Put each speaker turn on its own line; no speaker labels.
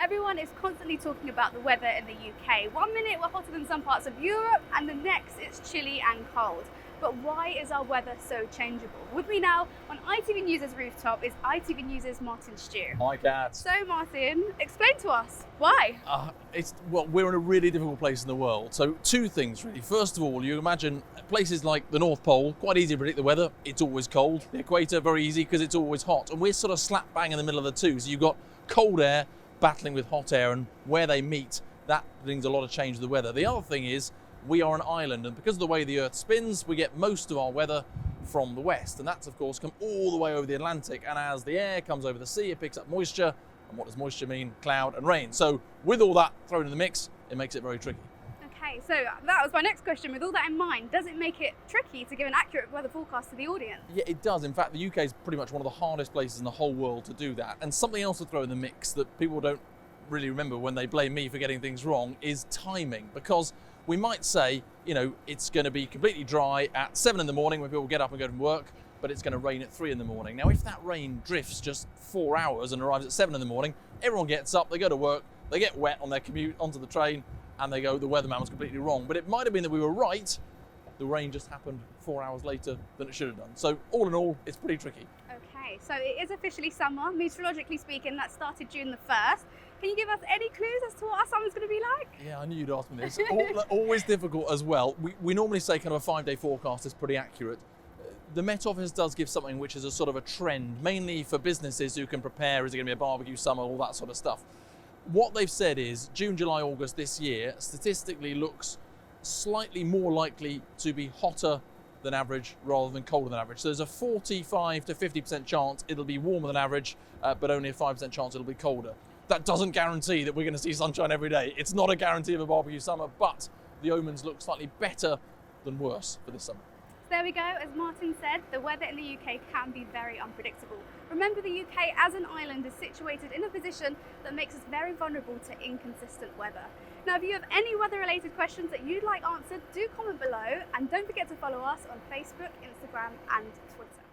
Everyone is constantly talking about the weather in the UK. 1 minute we're hotter than some parts of Europe and the next it's chilly and cold. But why is our weather so changeable? With me now on ITV News' Rooftop is ITV News' Martin Stew.
Hi, Kat.
So Martin, explain to us, why?
We're in a really difficult place in the world. So two things really. First of all, you imagine places like the North Pole, quite easy to predict the weather. It's always cold. The equator, very easy because it's always hot. And we're sort of slap bang in the middle of the two. So you've got cold air battling with hot air, and where they meet, that brings a lot of change to the weather. The other thing is we are an island, and because of the way the Earth spins, we get most of our weather from the west, and that's of course come all the way over the Atlantic. And as the air comes over the sea, it picks up moisture, and what does moisture mean? Cloud and rain. So with all that thrown in the mix, it makes it very tricky.
Okay, so that was my next question. With all that in mind, does it make it tricky to give an accurate weather forecast to the audience?
Yeah, it does. In fact, the UK is pretty much one of the hardest places in the whole world to do that. And something else to throw in the mix that people don't really remember when they blame me for getting things wrong is timing. Because we might say, it's going to be completely dry at 7 in the morning when people get up and go to work, but it's going to rain at 3 in the morning. Now, if that rain drifts just 4 hours and arrives at 7 in the morning, everyone gets up, they go to work, they get wet on their commute onto the train, and they go, the weatherman was completely wrong. But it might have been that we were right. The rain just happened 4 hours later than it should have done. So all in all, it's pretty tricky.
Okay, so it is officially summer. Meteorologically speaking, that started June the 1st. Can you give us any clues as to what our summer's going to be like?
Yeah, I knew you'd ask me this. Always difficult as well. We normally say kind of a 5-day forecast is pretty accurate. The Met Office does give something which is a sort of a trend, mainly for businesses who can prepare, is it going to be a barbecue summer, all that sort of stuff. What they've said is June, July, August this year statistically looks slightly more likely to be hotter than average rather than colder than average. So there's a 45 to 50% chance it'll be warmer than average, but only a 5% chance it'll be colder. That doesn't guarantee that we're going to see sunshine every day. It's not a guarantee of a barbecue summer, but the omens look slightly better than worse for this summer.
There we go. As Martin said, the weather in the UK can be very unpredictable. Remember, the UK as an island is situated in a position that makes us very vulnerable to inconsistent weather. Now, if you have any weather-related questions that you'd like answered, do comment below, and don't forget to follow us on Facebook, Instagram and Twitter.